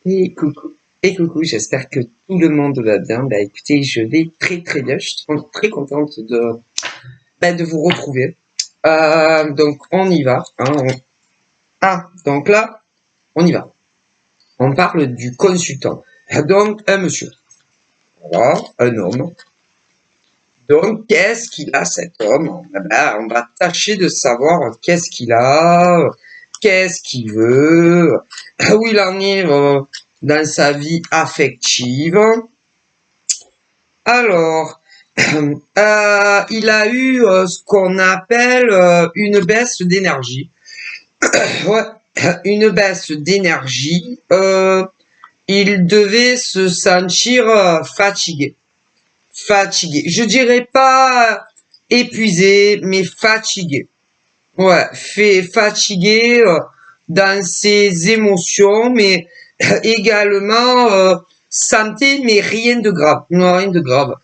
Et coucou, j'espère que tout le monde va bien. Bah écoutez, je vais très très bien. Je suis très contente de vous retrouver. Donc on y va. Hein, donc là, on y va. On parle du consultant. Donc un monsieur. Voilà, un homme. Donc qu'est-ce qu'il a cet homme? On va tâcher de savoir qu'est-ce qu'il a, qu'est-ce qu'il veut, où il en est dans sa vie affective. Alors, il a eu ce qu'on appelle une baisse d'énergie. Ouais, une baisse d'énergie. Il devait se sentir fatigué. Fatigué. Je dirais pas épuisé, mais fatigué. Ouais, fait fatigué dans ses émotions, mais également santé, mais rien de grave. Non, rien de grave.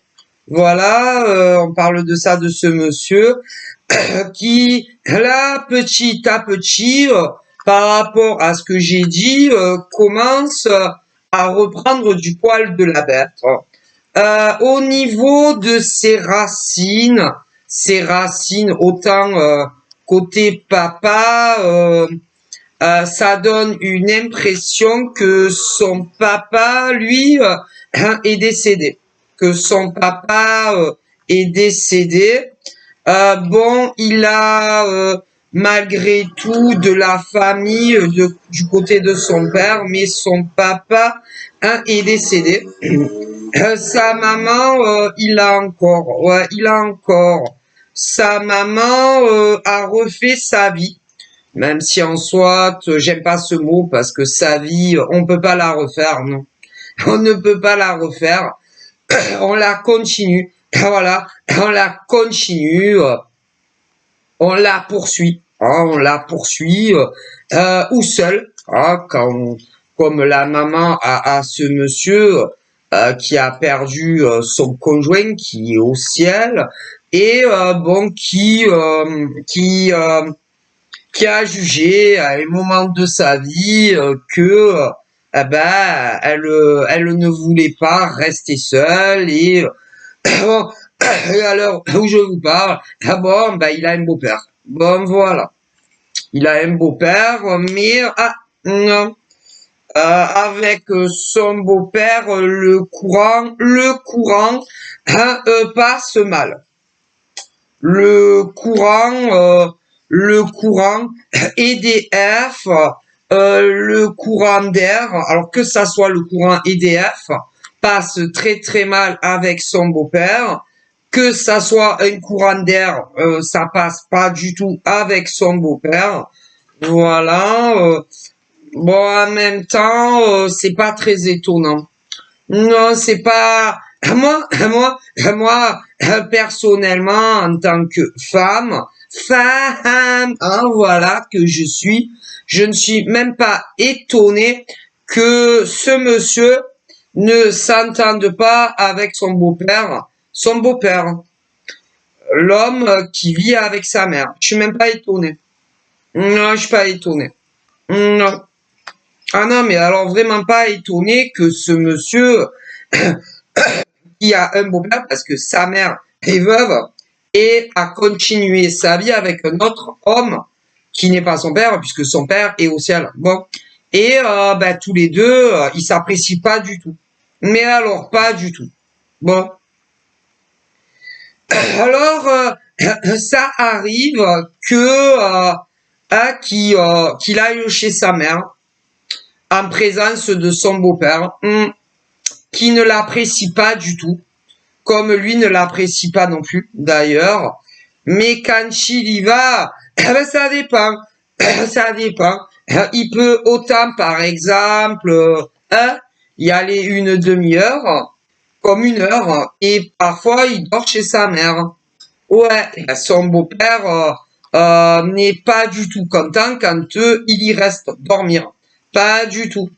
Voilà, on parle de ça, de ce monsieur qui, là, petit à petit, par rapport à ce que j'ai dit, commence à reprendre du poil de la bête. Au niveau de ses racines autant côté papa, ça donne une impression que son papa, lui, est décédé. Que son papa est décédé. Bon, il a malgré tout de la famille du côté de son père, mais son papa est décédé. Sa maman, il a encore, ouais, il a encore. Sa maman a refait sa vie, même si en soi, j'aime pas ce mot parce que sa vie, on peut pas la refaire, non. On ne peut pas la refaire. On la continue. Voilà, on la continue. On la poursuit. Hein, on la poursuit ou seul. Hein, comme la maman à ce monsieur qui a perdu son conjoint qui est au ciel et bon qui a jugé à un moment de sa vie que elle ne voulait pas rester seule et bon, et alors où je vous parle, bon il a un beau-père. Bon voilà, il a un beau-père, mais non. Avec son beau-père, le courant passe mal. Le courant EDF, le courant d'air, alors que ça soit le courant EDF, passe très très mal avec son beau-père. Que ça soit un courant d'air, ça passe pas du tout avec son beau-père. Voilà. Bon, en même temps, c'est pas très étonnant. Non, c'est pas. Moi, personnellement, en tant que femme, hein, voilà que je suis, je ne suis même pas étonné que ce monsieur ne s'entende pas avec son beau-père, l'homme qui vit avec sa mère. Je suis même pas étonné. Non, je suis pas étonné. Non. Ah non, mais alors vraiment pas étonné que ce monsieur qui a un beau-père parce que sa mère est veuve et a continué sa vie avec un autre homme qui n'est pas son père puisque son père est au ciel. Bon. Et tous les deux, ils s'apprécient pas du tout. Mais alors pas du tout. Bon. Alors ça arrive que qu'il aille chez sa mère en présence de son beau-père, qui ne l'apprécie pas du tout, comme lui ne l'apprécie pas non plus, d'ailleurs. Mais quand il y va, ça dépend, ça dépend. Il peut autant, par exemple, y aller une demi-heure, comme une heure, et parfois il dort chez sa mère. Ouais, son beau-père n'est pas du tout content quand il y reste dormir. Pas du tout.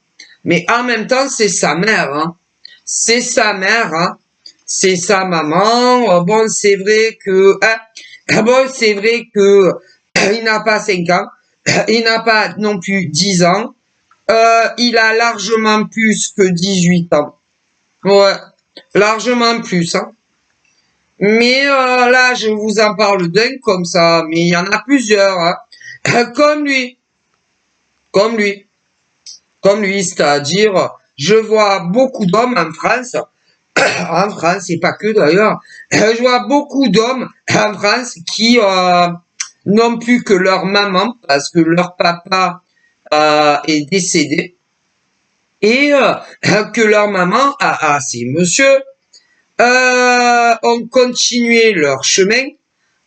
Mais en même temps, c'est sa mère. Hein. C'est sa mère. Hein. C'est sa maman. Bon, c'est vrai que... c'est vrai que il n'a pas 5 ans. Il n'a pas non plus 10 ans. il a largement plus que 18 ans. Ouais, largement plus, hein. Mais là, je vous en parle d'un comme ça, mais il y en a plusieurs, hein. Comme lui, comme lui, comme lui, c'est-à-dire, je vois beaucoup d'hommes en France, en France, et pas que d'ailleurs, je vois beaucoup d'hommes en France qui n'ont plus que leur maman parce que leur papa est décédé et que leur maman ces messieurs ont continué leur chemin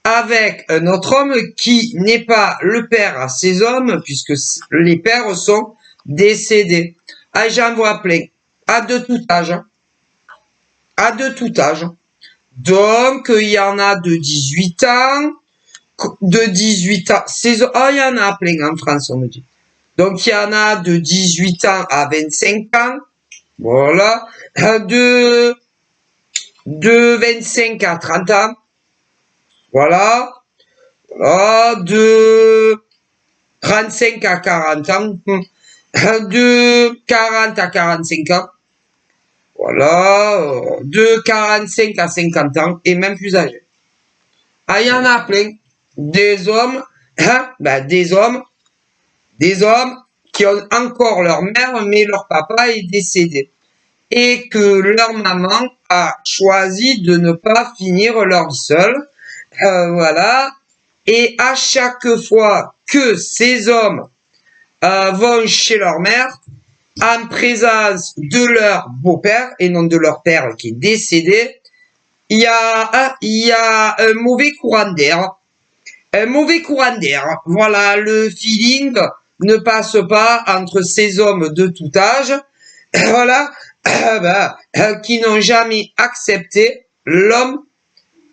avec un autre homme qui n'est pas le père à ces hommes puisque les pères sont décédés. Ah, j'en vois plein, à de tout âge, hein. À de tout âge. Donc, il y en a de 18 ans, de 18 ans, il y en a plein en France, on me dit. Donc, il y en a de 18 ans à 25 ans, voilà, de 25 à 30 ans, voilà, de 35 à 40 ans, de 40 à 45 ans, voilà, de 45 à 50 ans et même plus âgés. Ah, il y en a plein. Des hommes, hein, des hommes qui ont encore leur mère, mais leur papa est décédé. Et que leur maman a choisi de ne pas finir leur vie seule. Voilà. Et à chaque fois que ces hommes vont chez leur mère, en présence de leur beau-père et non de leur père qui est décédé, il y a un mauvais courant d'air. Un mauvais courant d'air. Voilà, le feeling ne passe pas entre ces hommes de tout âge, voilà, qui n'ont jamais accepté l'homme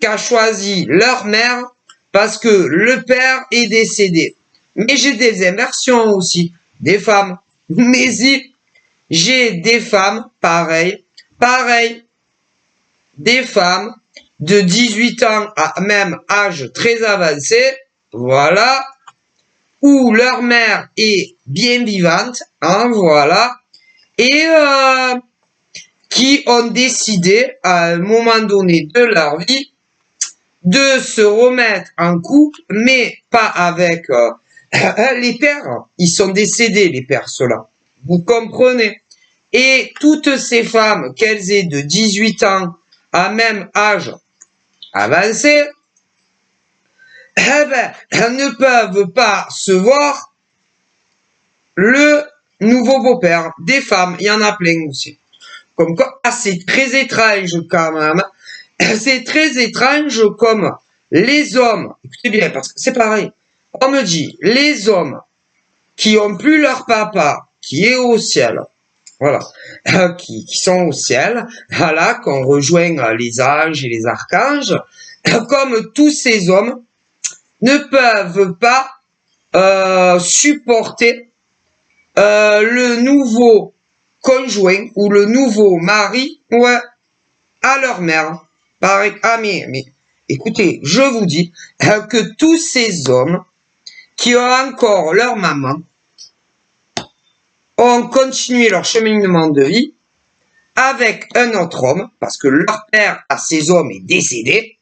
qu'a choisi leur mère parce que le père est décédé. Mais j'ai des inversions aussi, des femmes. Mais si, j'ai des femmes pareil, des femmes de 18 ans à même âge très avancé, voilà, où leur mère est bien vivante, hein, voilà, et qui ont décidé à un moment donné de leur vie de se remettre en couple, mais pas avec les pères. Ils sont décédés, les pères, ceux-là. Vous comprenez? Et toutes ces femmes, qu'elles aient de 18 ans à même âge avancé, elles ne peuvent pas se voir le nouveau beau-père. Des femmes, il y en a plein aussi. Comme quoi, c'est très étrange quand même. C'est très étrange comme les hommes, écoutez bien, parce que c'est pareil. On me dit, les hommes qui ont plus leur papa, qui est au ciel, voilà, qui sont au ciel, voilà, qu'on rejoint les anges et les archanges, comme tous ces hommes, ne peuvent pas supporter le nouveau conjoint ou le nouveau mari ouais, à leur mère. Pareil, mais écoutez, je vous dis que tous ces hommes qui ont encore leur maman ont continué leur cheminement de vie avec un autre homme, parce que leur père à ces hommes est décédé,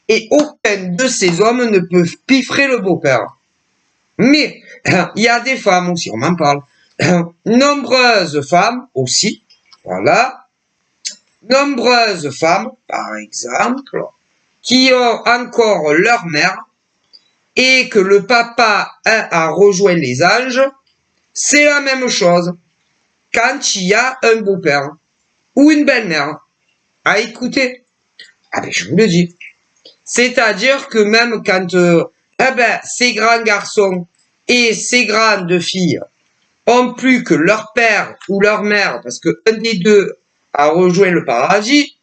et aucun de ces hommes ne peut piffrer le beau-père. Mais il y a des femmes aussi, on m'en parle. Nombreuses femmes aussi, voilà. Nombreuses femmes, par exemple, qui ont encore leur mère et que le papa a rejoint les anges, c'est la même chose quand il y a un beau-père ou une belle-mère à écouter. Ah ben je vous le dis. C'est-à-dire que même quand ces grands garçons et ces grandes filles ont plus que leur père ou leur mère, parce que un des deux a rejoint le paradis,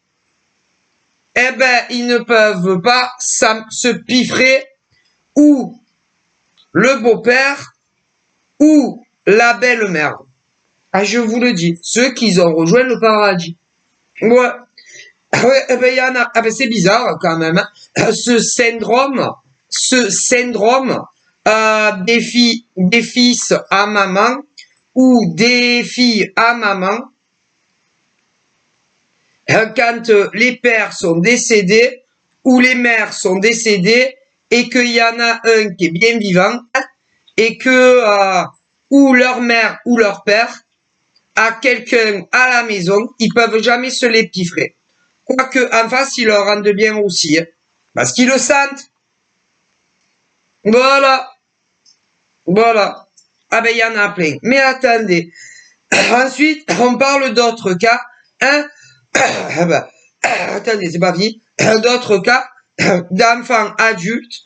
ils ne peuvent pas se piffrer ou le beau-père ou la belle-mère. Ah, je vous le dis, ceux qui ont rejoint le paradis. Ouais. Ouais, y en a. Ah, c'est bizarre quand même. Hein. Ce syndrome des fils à maman ou des filles à maman, quand les pères sont décédés ou les mères sont décédées et qu'il y en a un qui est bien vivant et que ou leur mère ou leur père a quelqu'un à la maison, ils peuvent jamais se les piffrer. Quoique en face, ils leur rendent bien aussi, hein, parce qu'ils le sentent. Voilà, voilà. Ah ben il y en a plein. Mais attendez. Ensuite, on parle d'autres cas. Hein? Ah ben, attendez, c'est pas fini. D'autres cas d'enfants adultes,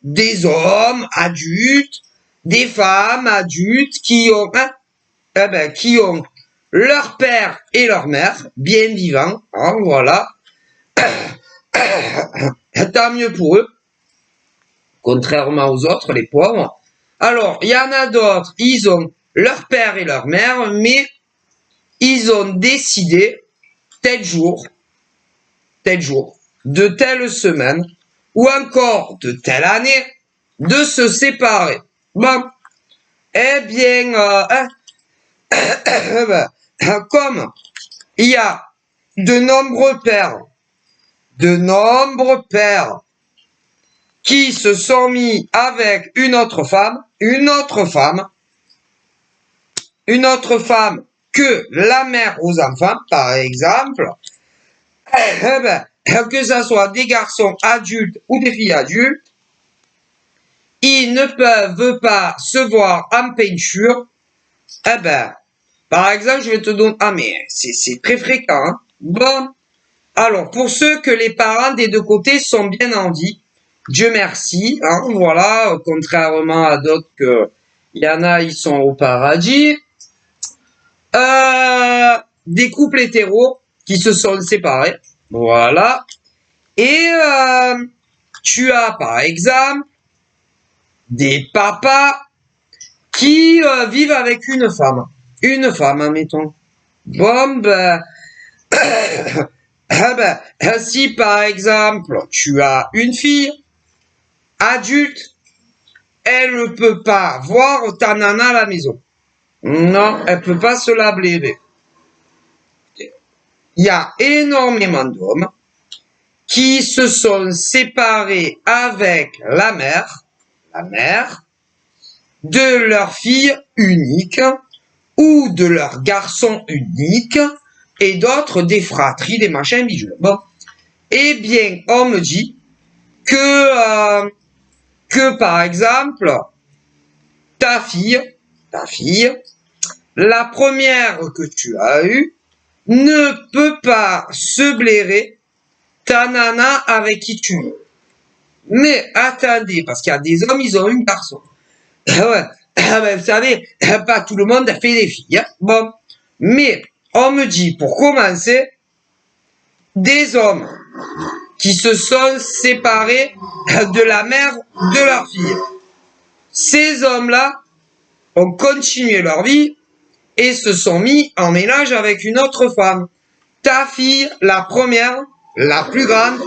des hommes adultes, des femmes adultes qui ont, hein, qui ont leur père et leur mère bien vivants. Hein, voilà. Tant mieux pour eux. Contrairement aux autres, les pauvres. Alors, il y en a d'autres, ils ont leur père et leur mère, mais ils ont décidé, tel jour, de telle semaine, ou encore de telle année, de se séparer. Bon, eh bien, comme il y a de nombreux pères qui se sont mis avec une autre femme que la mère aux enfants, par exemple, que ce soit des garçons adultes ou des filles adultes, ils ne peuvent pas se voir en peinture. Par exemple, je vais te donner... Ah, mais c'est très fréquent. Hein. Bon. Alors, pour ceux que les parents des deux côtés sont bien en vie, Dieu merci, hein, voilà, contrairement à d'autres que il y en a, ils sont au paradis. Des couples hétéros qui se sont séparés, voilà. Et tu as par exemple des papas qui vivent avec une femme, admettons. Bon, si par exemple tu as une fille adulte, elle ne peut pas voir ta nana à la maison. Non, elle peut pas se la blairer. Il y a énormément d'hommes qui se sont séparés avec la mère de leur fille unique ou de leur garçon unique et d'autres des fratries, des machins bijoux. Bon, eh bien, on me dit que par exemple, ta fille, la première que tu as eue, ne peut pas se blairer ta nana avec qui tu es. Mais attendez, parce qu'il y a des hommes, ils ont un garçon. Ouais, vous savez, pas tout le monde a fait des filles. Hein. Bon, mais on me dit, pour commencer, des hommes qui se sont séparés de la mère de leur fille. Ces hommes-là ont continué leur vie et se sont mis en ménage avec une autre femme. Ta fille, la première, la plus grande,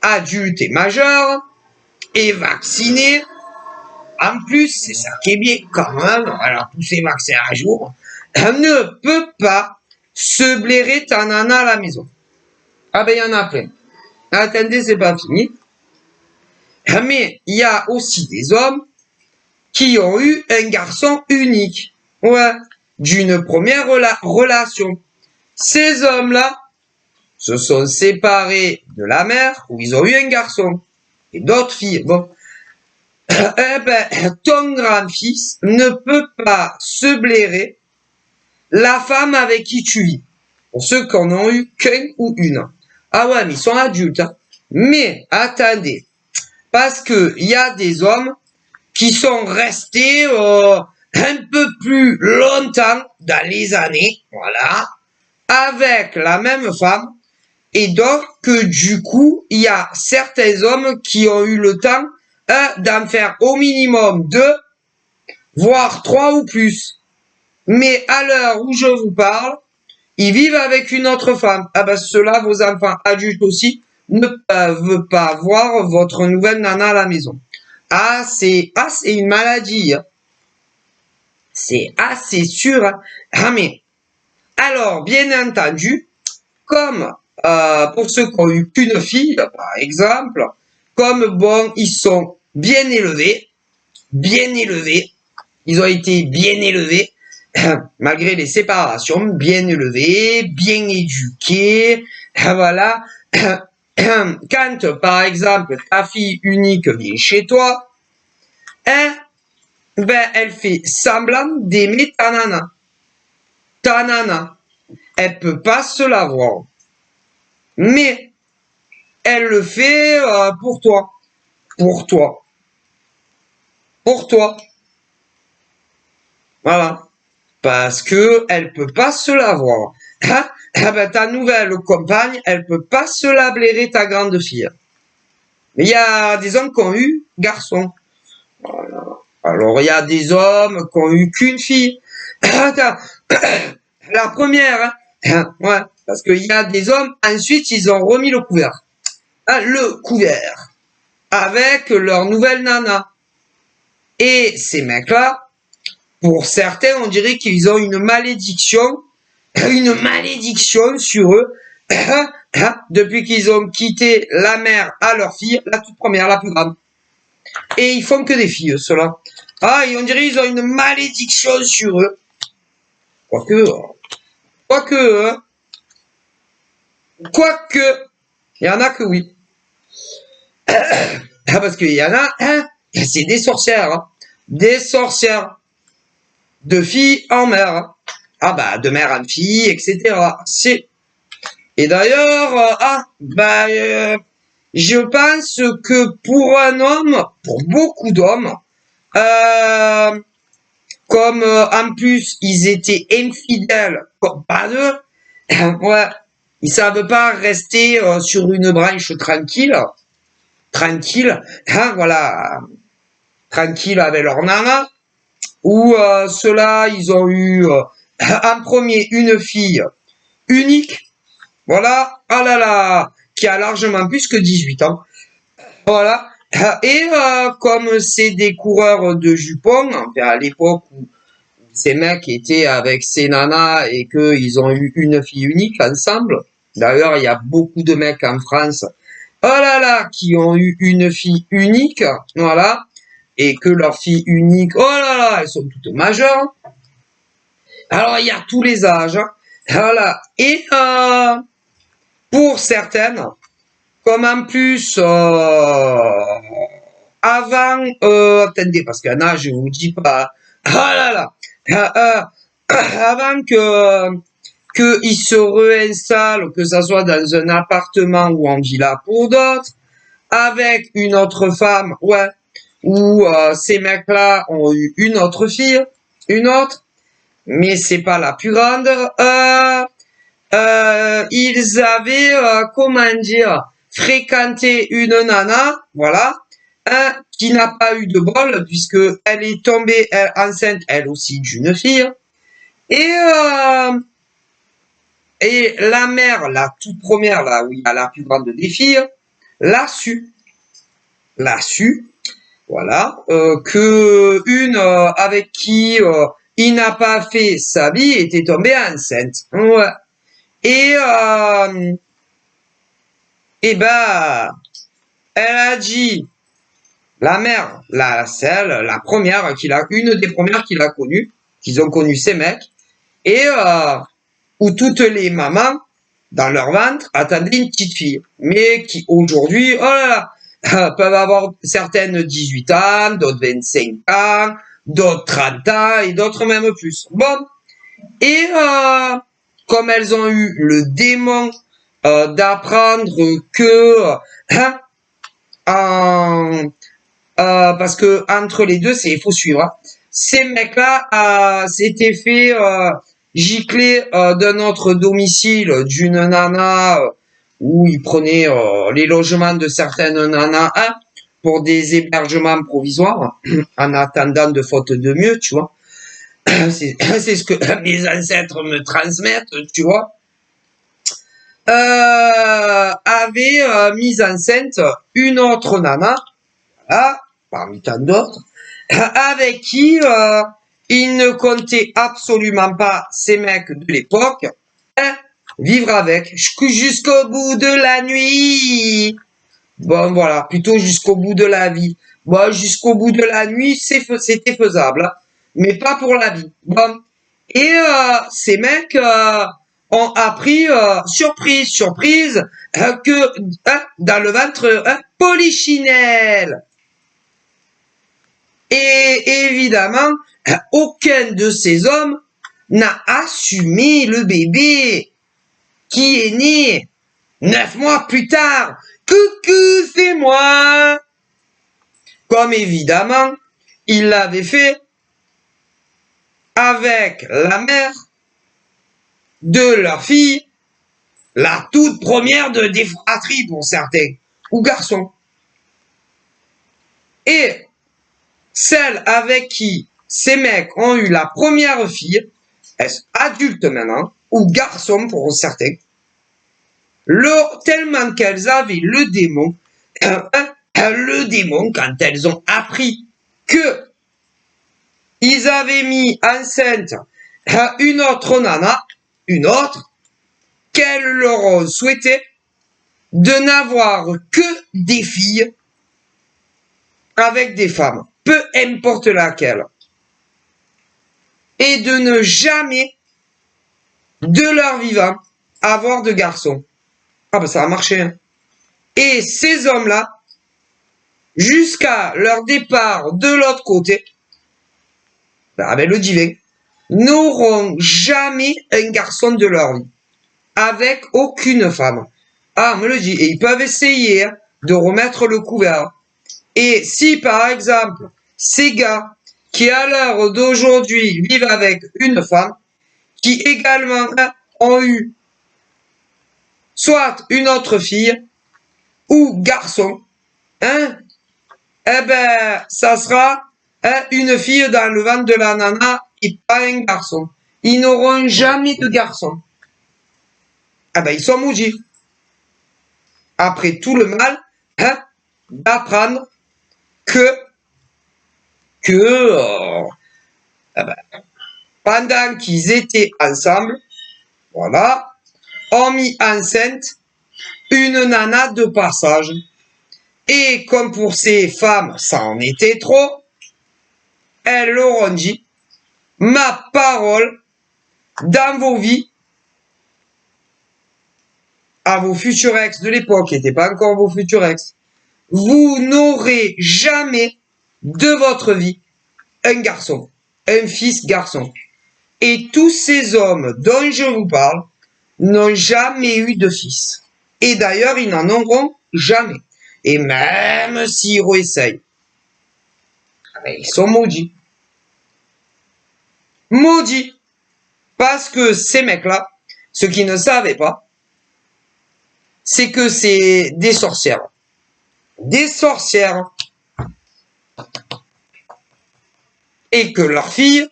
adulte et majeure, est vaccinée. En plus, c'est ça qui est bien quand même, alors tous ces vaccins à jour, elle ne peut pas se blairer ta nana à la maison. Ah ben, il y en a plein. Attendez, c'est pas fini. Mais il y a aussi des hommes qui ont eu un garçon unique. Ouais, d'une première relation. Ces hommes-là se sont séparés de la mère où ils ont eu un garçon et d'autres filles. Bon, ton grand-fils ne peut pas se blairer la femme avec qui tu vis. Pour ceux qui en ont eu qu'un ou une. Ah ouais, mais ils sont adultes. Hein. Mais attendez, parce que il y a des hommes qui sont restés un peu plus longtemps dans les années, voilà, avec la même femme, et donc que du coup, il y a certains hommes qui ont eu le temps d'en faire au minimum 2, voire 3 ou plus. Mais à l'heure où je vous parle, ils vivent avec une autre femme. Ah ben ceux-là, vos enfants adultes aussi, ne peuvent pas voir votre nouvelle nana à la maison. Ah, c'est une maladie. Hein. C'est assez sûr. Hein. Ah, mais, alors, bien entendu, comme pour ceux qui ont eu qu'une fille, par exemple, comme bon, ils sont bien élevés, ils ont été bien élevés, malgré les séparations, bien élevés, bien éduqués, voilà. Quand, par exemple, ta fille unique vient chez toi, hein, ben, elle fait semblant d'aimer ta nana. Ta nana, elle peut pas se la voir, mais elle le fait pour toi, pour toi, pour toi. Voilà. Parce que elle peut pas se la voir. Hein? Ah ben, ta nouvelle compagne, elle peut pas se la blairer ta grande fille. Mais il y a des hommes qui ont eu garçon. Voilà. Alors il y a des hommes qui ont eu qu'une fille. La première, hein? Ouais. Parce qu'il y a des hommes, ensuite ils ont remis le couvert. Hein, le couvert. Avec leur nouvelle nana. Et ces mecs-là, pour certains, on dirait qu'ils ont une malédiction sur eux, depuis qu'ils ont quitté la mère à leur fille, la toute première, la plus grande. Et ils font que des filles, ceux-là. Ah, et on dirait qu'ils ont une malédiction sur eux. Quoique, hein. Quoique, il y en a que oui. Parce qu'il y en a, hein, c'est des sorcières, hein. Des sorcières. De fille en mère. Ah bah, de mère en fille, etc. C'est. Et d'ailleurs, je pense que pour un homme, pour beaucoup d'hommes, comme en plus ils étaient infidèles, comme pas d'eux, ouais, ils savent pas rester sur une branche tranquille, hein, voilà, tranquille avec leur nana. Où ceux-là, ils ont eu en premier une fille unique, voilà, ah là là, qui a largement plus que 18 ans, voilà. Et comme c'est des coureurs de jupons, enfin, à l'époque où ces mecs étaient avec ces nanas et qu'ils ont eu une fille unique ensemble, d'ailleurs, il y a beaucoup de mecs en France, oh là là, qui ont eu une fille unique, voilà, et que leur fille unique, oh là là, elles sont toutes majeures. Alors, il y a tous les âges. Hein. Voilà. Et pour certaines, comme en plus, avant, attendez, parce qu'un âge, je vous dis pas, ah là là, avant qu'ils se réinstallent, que ça soit dans un appartement ou en villa pour d'autres, avec une autre femme, ouais, où ces mecs-là ont eu une autre fille, une autre, mais c'est pas la plus grande. Ils avaient, comment dire, fréquenté une nana, voilà, qui n'a pas eu de bol puisque elle est tombée enceinte, elle aussi, d'une fille. Et la mère, la toute première, là où il y a la plus grande des filles, l'a su, voilà, que une avec qui il n'a pas fait sa vie était tombée enceinte. Ouais. Et elle a dit, la mère, la première une des premières qu'il a connues, qu'ils ont connu ces mecs, et où toutes les mamans dans leur ventre attendaient une petite fille, mais qui aujourd'hui, oh là là, peuvent avoir certaines 18 ans, d'autres 25 ans, d'autres 30 ans et d'autres même plus. Bon, et comme elles ont eu le démon d'apprendre que parce que entre les deux, c'est il faut suivre. Hein. Ces mecs-là s'étaient fait gicler d'un autre domicile d'une nana où ils prenaient les logements de certaines nanas pour des hébergements provisoires en attendant de faute de mieux, tu vois. C'est ce que mes ancêtres me transmettent, tu vois. Avait mis enceinte une autre nana, voilà, parmi tant d'autres, avec qui ils ne comptaient absolument pas ces mecs de l'époque, vivre avec jusqu'au bout de la nuit. Bon, voilà, plutôt jusqu'au bout de la vie. Bon, jusqu'au bout de la nuit, c'était faisable, hein, mais pas pour la vie. Bon. Et ces mecs ont appris, surprise, que dans le ventre, Polichinelle. Et évidemment, aucun de ces hommes n'a assumé le bébé qui est né 9 mois plus tard. Coucou, c'est moi. Comme évidemment, il l'avait fait avec la mère de leur fille, la toute première des fratries pour certains, ou garçons. Et celle avec qui ces mecs ont eu la première fille, adulte maintenant, ou garçon pour certains, tellement qu'elles avaient le démon, quand elles ont appris que ils avaient mis enceinte une autre nana, qu'elles leur ont souhaité de n'avoir que des filles avec des femmes, peu importe laquelle, et de ne jamais, de leur vivant, avoir de garçons. Ah ben ça a marché. Hein. Et ces hommes-là, jusqu'à leur départ de l'autre côté, avec le divin, n'auront jamais un garçon de leur vie, avec aucune femme. Ah, on me le dit. Et ils peuvent essayer de remettre le couvert. Et si, par exemple, ces gars qui, à l'heure d'aujourd'hui, vivent avec une femme, qui également ont eu soit une autre fille ou garçon, hein, eh ben, ça sera une fille dans le ventre de la nana et pas un garçon. Ils n'auront jamais de garçon. Eh ben, ils sont maudits. Après tout le mal, d'apprendre que eh ben, pendant qu'ils étaient ensemble, voilà, ont mis enceinte une nana de passage. Et comme pour ces femmes, ça en était trop, elles leur ont dit, ma parole, dans vos vies, à vos futurs ex de l'époque, qui n'étaient pas encore vos futurs ex, vous n'aurez jamais de votre vie un garçon, un fils garçon. Et tous ces hommes dont je vous parle n'ont jamais eu de fils. Et d'ailleurs, ils n'en auront jamais. Et même s'ils réessayent, ils sont maudits. Maudits. Parce que ces mecs-là, ce qu'ils ne savaient pas, c'est que c'est des sorcières. Des sorcières. Et que leur fille,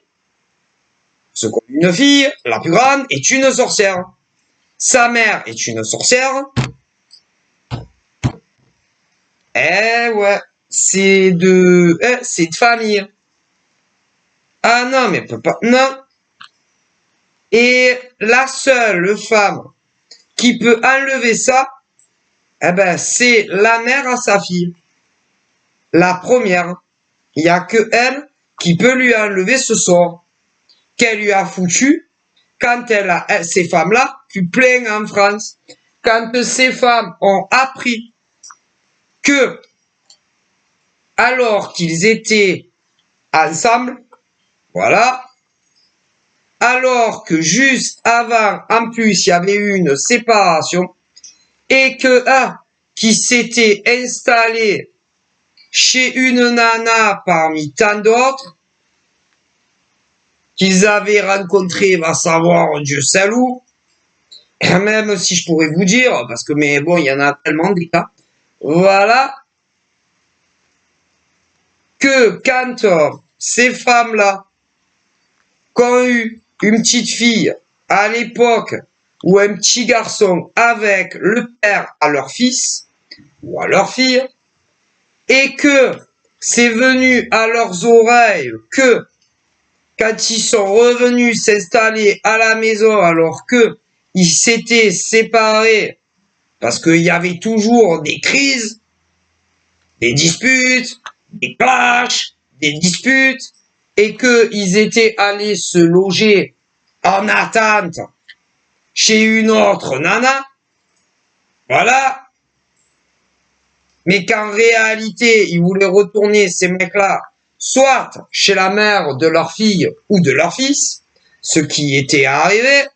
une fille, la plus grande, est une sorcière. Sa mère est une sorcière. Eh ouais, c'est de famille. Ah non, mais peut pas, non. Et la seule femme qui peut enlever ça, eh ben, c'est la mère à sa fille. La première. Il y a que elle qui peut lui enlever ce sort qu'elle lui a foutu quand ces femmes-là, tu plains en France. Quand ces femmes ont appris que, alors qu'ils étaient ensemble, voilà, alors que juste avant, en plus, il y avait eu une séparation, et que qui s'était installé chez une nana parmi tant d'autres, qu'ils avaient rencontré, va savoir Dieu sait où, même si je pourrais vous dire, parce que, mais bon, il y en a tellement des cas, voilà, que quand ces femmes-là, qui ont eu une petite fille à l'époque, ou un petit garçon avec le père à leur fils, ou à leur fille, et que c'est venu à leurs oreilles que, quand ils sont revenus s'installer à la maison alors que ils s'étaient séparés parce qu'il y avait toujours des crises, des disputes, des clashs, des disputes, et qu'ils étaient allés se loger en attente chez une autre nana, voilà. Mais qu'en réalité, ils voulaient retourner ces mecs-là, soit chez la mère de leur fille ou de leur fils, ce qui était arrivé,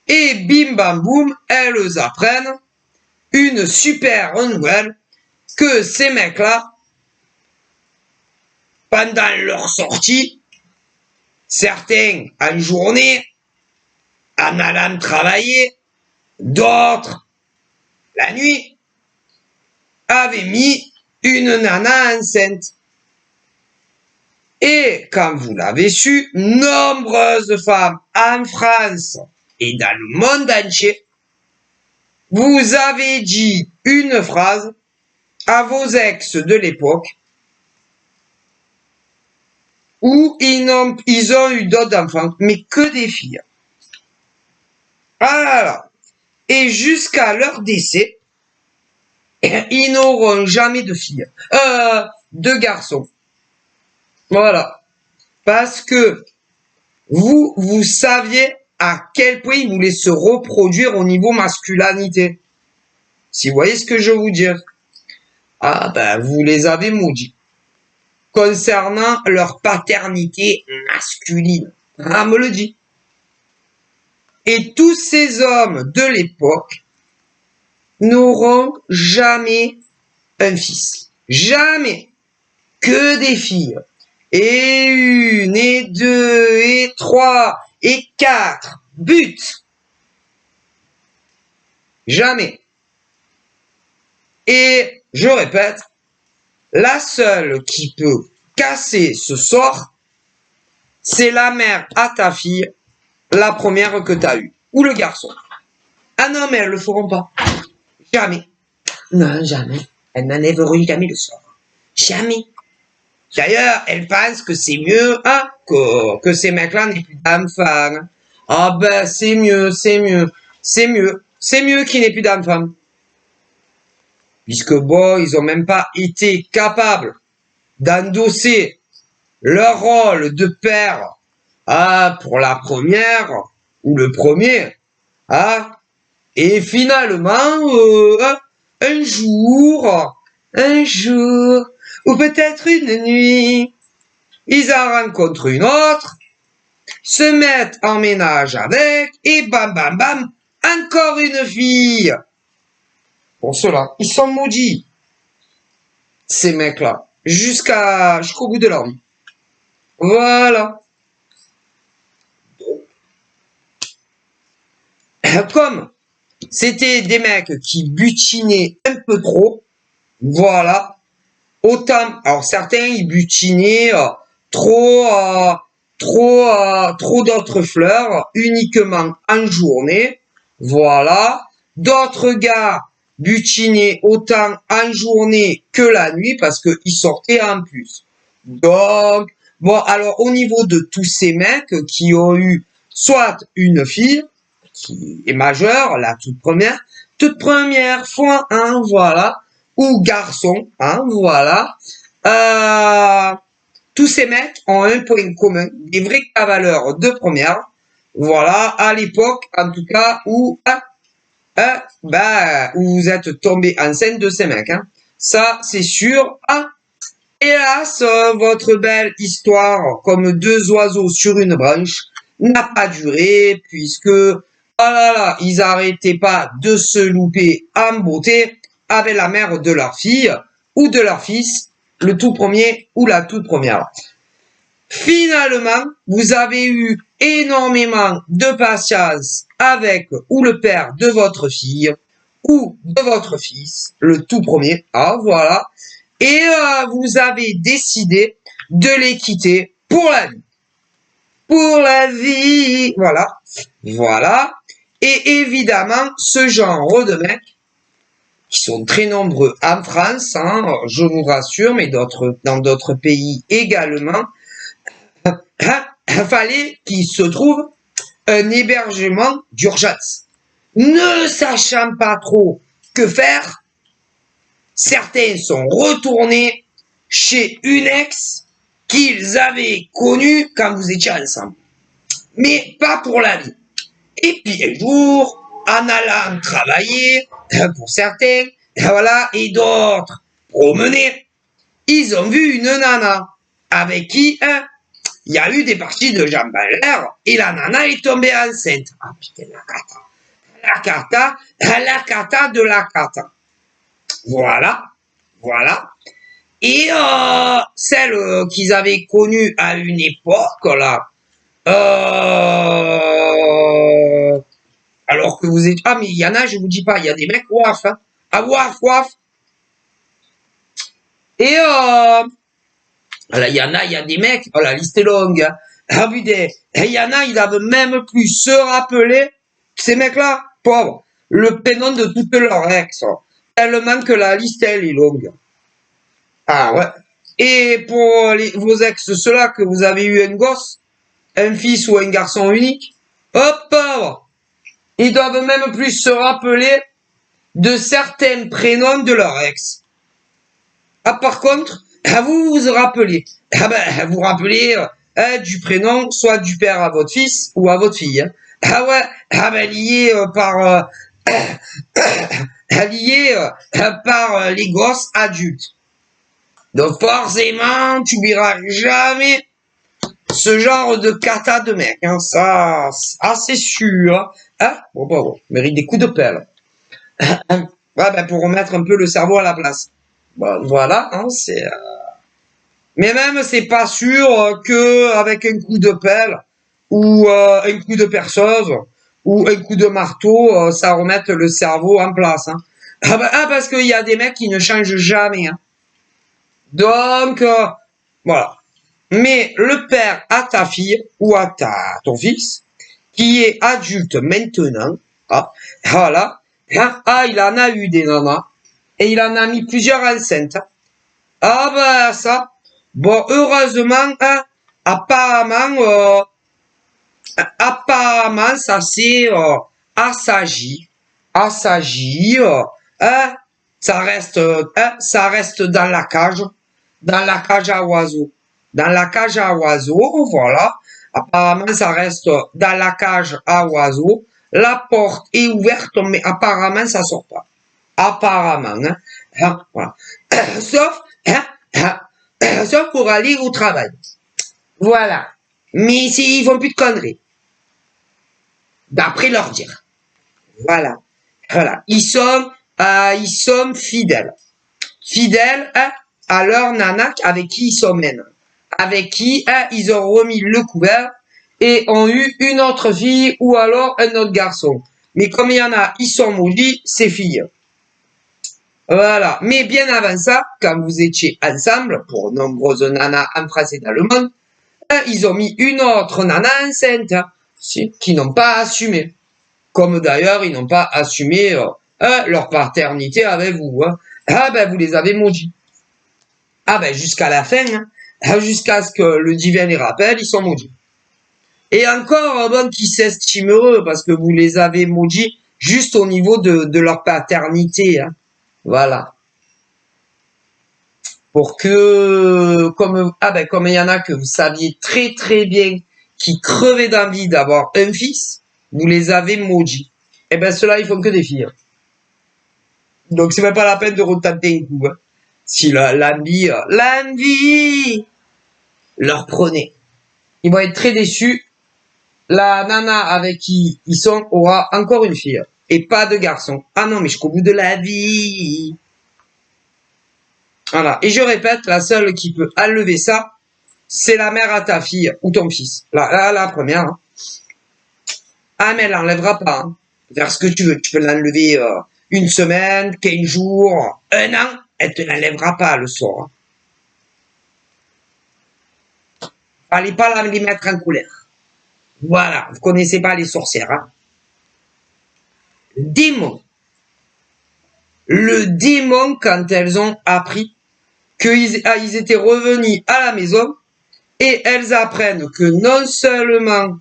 et bim bam boum, elles apprennent une super nouvelle que ces mecs-là, pendant leur sortie, certains en journée, en allant travailler, d'autres la nuit, avaient mis une nana enceinte. Et comme vous l'avez su, nombreuses femmes en France et dans le monde entier, vous avez dit une phrase à vos ex de l'époque où ils ont eu d'autres enfants, mais que des filles. Voilà. Et jusqu'à leur décès, ils n'auront jamais de filles, de garçons. Voilà. Parce que vous saviez à quel point ils voulaient se reproduire au niveau masculinité. Si vous voyez ce que je veux dire. Ah ben, vous les avez maudits. Concernant leur paternité masculine. Ah, me le dit. Et tous ces hommes de l'époque n'auront jamais un fils. Jamais. Que des filles. Et une, et deux, et trois, et quatre. But. Jamais. Et, je répète, la seule qui peut casser ce sort, c'est la mère à ta fille, la première que t'as eue. Ou le garçon. Ah non, mais elles le feront pas. Jamais. Non, jamais. Elles n'enlèveront jamais le sort. Jamais. D'ailleurs, elles pensent que c'est mieux, hein, que ces mecs-là n'aient plus d'enfants. Ah ben, c'est mieux, c'est mieux, c'est mieux. C'est mieux qu'ils n'aient plus d'enfants. Puisque bon, ils ont même pas été capables d'endosser leur rôle de père, ah, pour la première, ou le premier, ah, et finalement, un jour, ou peut-être une nuit, ils en rencontrent une autre, se mettent en ménage avec, et bam bam bam, encore une fille. Pour cela, ils sont maudits, ces mecs-là, jusqu'au bout de leur vie. Voilà. Comme c'était des mecs qui butinaient un peu trop, voilà. Autant, alors certains ils butinaient trop d'autres fleurs uniquement en journée, voilà. D'autres gars butinaient autant en journée que la nuit parce qu'ils sortaient en plus. Donc, bon, alors au niveau de tous ces mecs qui ont eu soit une fille qui est majeure, la toute première fois, hein, voilà, ou garçon, hein, voilà. Tous ces mecs ont un point commun, des vrais cavaleurs de première, voilà, à l'époque, en tout cas, où vous êtes tombé enceinte de ces mecs, hein. Ça, c'est sûr. Ah, hélas, votre belle histoire, comme deux oiseaux sur une branche, n'a pas duré, puisque, oh là là, ils arrêtaient pas de se louper en beauté avec la mère de leur fille, ou de leur fils, le tout premier ou la toute première. Finalement, vous avez eu énormément de patience avec ou le père de votre fille ou de votre fils, le tout premier, ah voilà, et vous avez décidé de les quitter pour la vie. Pour la vie, voilà, voilà. Et évidemment, ce genre de mecs, qui sont très nombreux en France, hein, je vous rassure, mais dans d'autres pays également, fallait qu'il se trouve un hébergement d'urgence. Ne sachant pas trop que faire, certains sont retournés chez une ex qu'ils avaient connue quand vous étiez ensemble. Mais pas pour la vie. Et puis un jour, en allant travailler, pour certains, voilà, et d'autres promener, ils ont vu une nana avec qui il y a eu des parties de jambes en l'air et la nana est tombée enceinte. Ah putain, la cata de la cata. Voilà, voilà. Et celle qu'ils avaient connue à une époque, là, alors que vous êtes... Ah, mais il y en a, je vous dis pas, il y a des mecs waf, hein. Ah, waf. Et il y en a, il y a des mecs, oh, la liste est longue, hein. Ah putain, il y en a, ils doivent même plus se rappeler, ces mecs-là, pauvres, le prénom de toutes leurs ex, tellement que la liste, elle est longue. Ah ouais. Et pour vos ex, ceux-là que vous avez eu un gosse, un fils ou un garçon unique, hop, pauvre, ils doivent même plus se rappeler de certains prénoms de leur ex. Ah, par contre, vous vous rappelez, vous rappelez du prénom, soit du père à votre fils ou à votre fille. Hein. Ah ouais, lié par les gosses adultes. Donc forcément, tu n'oublieras jamais ce genre de cata de mec. Hein. Ça, c'est sûr. Hein. Bon, mérite des coups de pelle. Pour remettre un peu le cerveau à la place. Bon, voilà, hein, c'est... Mais même, c'est pas sûr que avec un coup de pelle ou un coup de perceuse ou un coup de marteau, ça remette le cerveau en place. Hein. Parce qu'il y a des mecs qui ne changent jamais. Hein. Donc, voilà. Mais le père à ta fille ou à ton fils, qui est adulte maintenant, voilà, il en a eu des nanas, et il en a mis plusieurs enceintes. Ça, bon, heureusement, apparemment, ça s'est assagi, ça reste dans la cage à oiseaux. Dans la cage à oiseaux, voilà. Apparemment, ça reste dans la cage à oiseaux. La porte est ouverte, mais apparemment, ça sort pas. Apparemment, hein. Voilà. Sauf pour aller au travail. Voilà. Mais ils font plus de conneries. D'après leur dire. Voilà. Ils sont fidèles. Fidèles, à leur nana avec qui ils sont maintenant. Avec qui ils ont remis le couvert et ont eu une autre fille ou alors un autre garçon. Mais comme il y en a, ils sont maudits, ces filles. Voilà. Mais bien avant ça, quand vous étiez ensemble, pour nombreuses nanas en France et dans le monde, ils ont mis une autre nana enceinte, qui n'ont pas assumé. Comme d'ailleurs, ils n'ont pas assumé leur paternité avec vous. Hein. Vous les avez maudits. Jusqu'à la fin, hein. Jusqu'à ce que le divin les rappelle, ils sont maudits. Et encore, qu'ils s'estiment heureux, parce que vous les avez maudits juste au niveau de leur paternité. Hein. Voilà. Pour que, comme il y en a que vous saviez très très bien qui crevaient d'envie d'avoir un fils, vous les avez maudits. Ceux-là, ils font que des filles. Donc, c'est même pas la peine de retenter un coup. Hein. Si l'envie leur prenait. Ils vont être très déçus. La nana avec qui ils sont aura encore une fille. Et pas de garçon. Ah non, mais jusqu'au bout de la vie. Voilà. Et je répète, la seule qui peut enlever ça, c'est la mère à ta fille ou ton fils. La première. Hein. Mais elle l'enlèvera pas. Hein. Faire ce que tu veux. Tu peux l'enlever une semaine, 15 jours, un an. Elle te l'enlèvera pas le soir. Hein. Fallait pas les mettre en colère. Voilà. Vous connaissez pas les sorcières. Hein. Le démon, quand elles ont appris qu'ils étaient revenus à la maison Et elles apprennent que non seulement,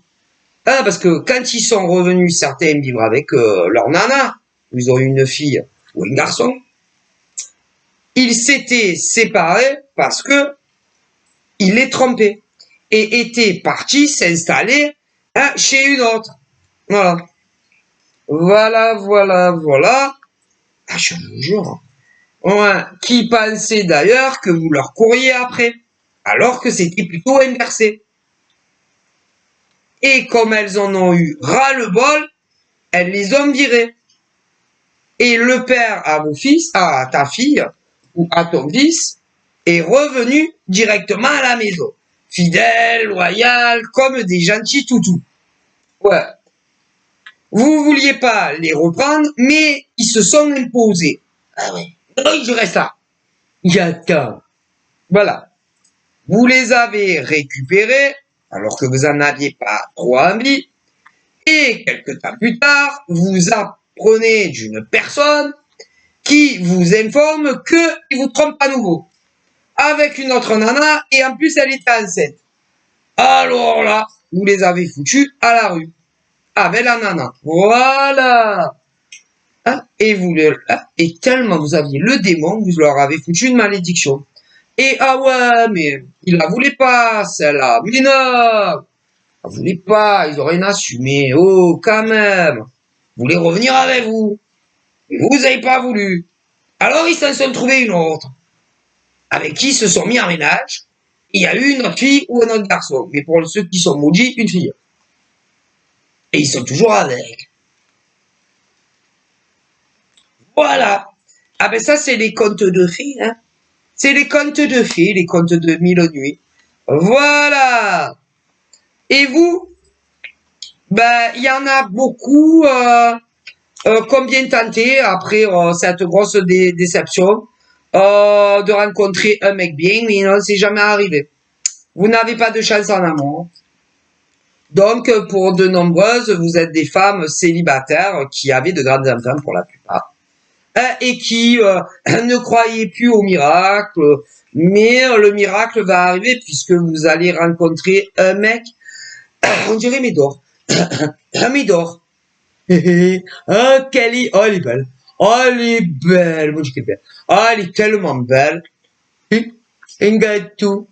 parce que quand ils sont revenus, certains vivre avec leur nana, ils ont eu une fille ou un garçon, ils s'étaient séparés parce que il les trompait et était parti s'installer chez une autre. Voilà. Voilà. Ah, je vous jure. Ouais. Qui pensait d'ailleurs que vous leur courriez après, alors que c'était plutôt inversé. Et comme elles en ont eu ras-le-bol, elles les ont virées. Et le père à vos fils, à ta fille, ou à ton fils, est revenu directement à la maison. Fidèle, loyal, comme des gentils toutous. Ouais. Vous vouliez pas les reprendre, mais ils se sont imposés. Ah ouais. Non, je reste là. J'attends. Voilà. Vous les avez récupérés, alors que vous en aviez pas trop envie. Et quelques temps plus tard, vous apprenez d'une personne qui vous informe qu'il vous trompe à nouveau. Avec une autre nana, et en plus elle était enceinte. Alors là, vous les avez foutus à la rue. Avec la nana. Voilà. Et et tellement vous aviez le démon, vous leur avez foutu une malédiction. Et ah ouais, mais ils la voulaient pas, celle-là. Mais non, ils la voulaient pas, ils auraient assumé. Oh, quand même. Vous voulez revenir avec vous. Et vous avez pas voulu. Alors ils s'en sont trouvés une autre. Avec qui ils se sont mis en ménage. Il y a eu une autre fille ou un autre garçon. Mais pour ceux qui sont maudits, une fille. Et ils sont toujours avec. Voilà. Ah ben ça, c'est les contes de fées, hein. C'est les contes de fées, les contes de Mille Nuits. Voilà. Et vous? Ben, il y en a beaucoup, combien tenté après cette grosse déception de rencontrer un mec bien, mais non, c'est jamais arrivé. Vous n'avez pas de chance en amour. Donc, pour de nombreuses, vous êtes des femmes célibataires qui avaient de grandes enfants pour la plupart. Et qui ne croyaient plus au miracle, mais le miracle va arriver puisque vous allez rencontrer un mec, on dirait Médor, un Médor. Ah, elle est belle. Oh, elle est belle, moi je dis belle. Ah, elle est tellement belle. Un gâteau.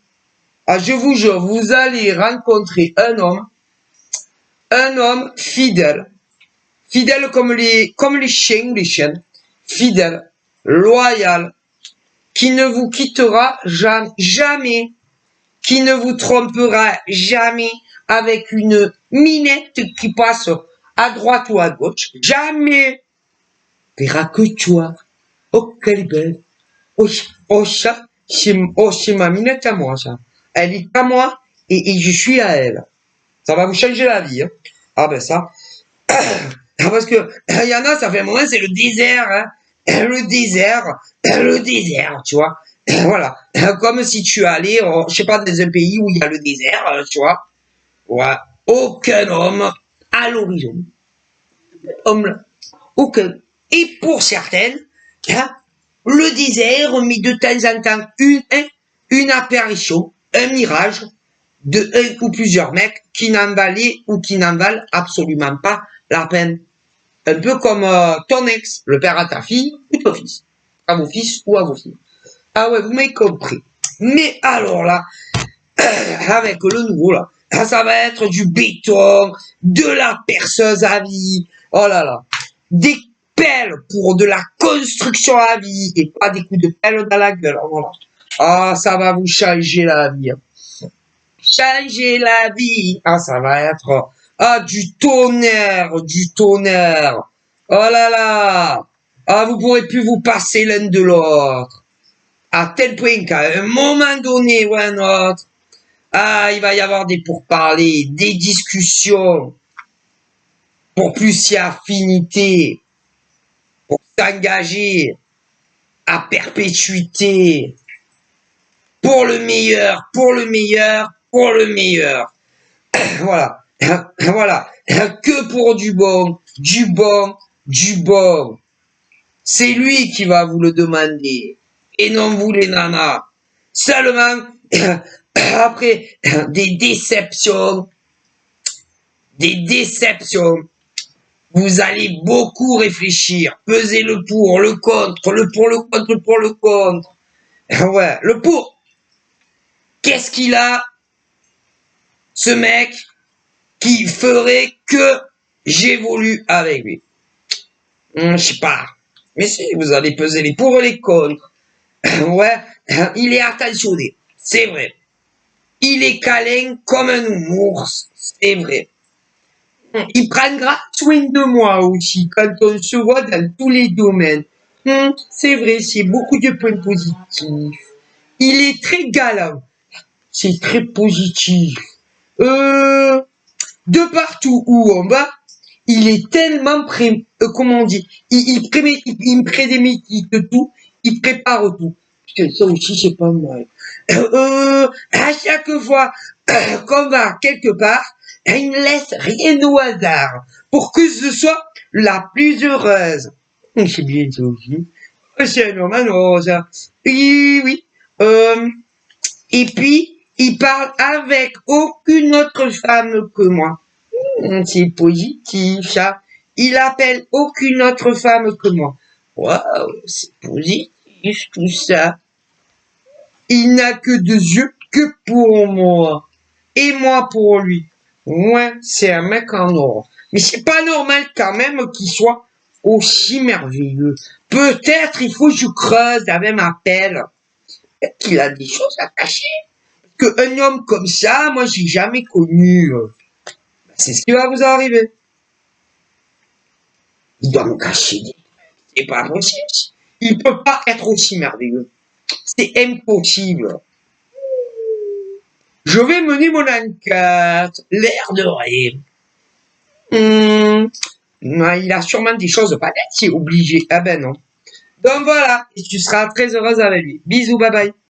Ah, je vous jure, vous allez rencontrer un homme fidèle comme les chiens ou les chiennes, fidèle, loyal, qui ne vous quittera jamais, qui ne vous trompera jamais avec une minette qui passe à droite ou à gauche, jamais. Verra que toi. Oh, quelle belle. Oh, ça, c'est ma minette à moi, ça. Elle est à moi et je suis à elle. Ça va vous changer la vie, hein. Ah ben ça. Parce que il y en a, ça fait un moment, c'est le désert, hein. Le désert, tu vois. Voilà. Comme si tu allais, je sais pas, dans un pays où il y a le désert, tu vois. Ouais. Aucun homme à l'horizon. Homme là. Aucun. Et pour certaines, hein, le désert, mais de temps en temps, une apparition, un mirage de un ou plusieurs mecs qui n'en valaient ou qui n'en valent absolument pas la peine. Un peu comme ton ex, le père à ta fille ou ton fils. À vos fils ou à vos filles. Ah ouais, vous m'avez compris. Mais alors là, avec le nouveau là, ça va être du béton, de la perceuse à vie, oh là là, des pelles pour de la construction à vie et pas des coups de pelle dans la gueule. Voilà. Ah, ça va vous changer la vie. Changer la vie. Ah, ça va être du tonnerre. Oh là là. Ah, vous pourrez plus vous passer l'un de l'autre. À tel point qu'à un moment donné ou un autre, il va y avoir des pourparlers, des discussions pour plus y affinité, pour s'engager à perpétuité, pour le meilleur. Voilà. Voilà. Que pour du bon. C'est lui qui va vous le demander. Et non vous les nanas. Seulement, Après, des déceptions. Des déceptions. Vous allez beaucoup réfléchir. Peser le pour, le contre, le pour, le contre, le pour, le contre. Ouais, le pour. Qu'est-ce qu'il a, ce mec, qui ferait que j'évolue avec lui? Je sais pas. Mais si, vous allez peser les pour et les contre. Ouais, il est attentionné. C'est vrai. Il est câlin comme un ours. C'est vrai. Il prend grand soin de moi aussi quand on se voit dans tous les domaines. C'est vrai, c'est beaucoup de points positifs. Il est très galant. C'est très positif. De partout où on va, il est tellement comment on dit, il me prédémédite tout, il prépare tout. Putain, ça aussi c'est pas mal. À chaque fois qu'on va quelque part, il ne laisse rien au hasard pour que ce soit la plus heureuse. C'est bien ça aussi. C'est normal, ça. Oui, oui. Et puis, il parle avec aucune autre femme que moi. C'est positif, ça. Il appelle aucune autre femme que moi. Waouh, c'est positif tout ça. Il n'a que 2 yeux que pour moi. Et moi pour lui. Ouais, c'est un mec en or. Mais c'est pas normal quand même qu'il soit aussi merveilleux. Peut-être il faut que je creuse avec ma pelle. Peut-être qu'il a des choses à cacher. Parce qu'un homme comme ça, moi j'ai jamais connu. C'est ce qui va vous arriver. Il doit me cacher des trucs. C'est pas possible. Il peut pas être aussi merveilleux. C'est impossible. Je vais mener mon enquête. L'air de rien. Il a sûrement des choses pas nettes, c'est obligé. Ah ben non. Donc voilà, et tu seras très heureuse avec lui. Bisous, bye bye.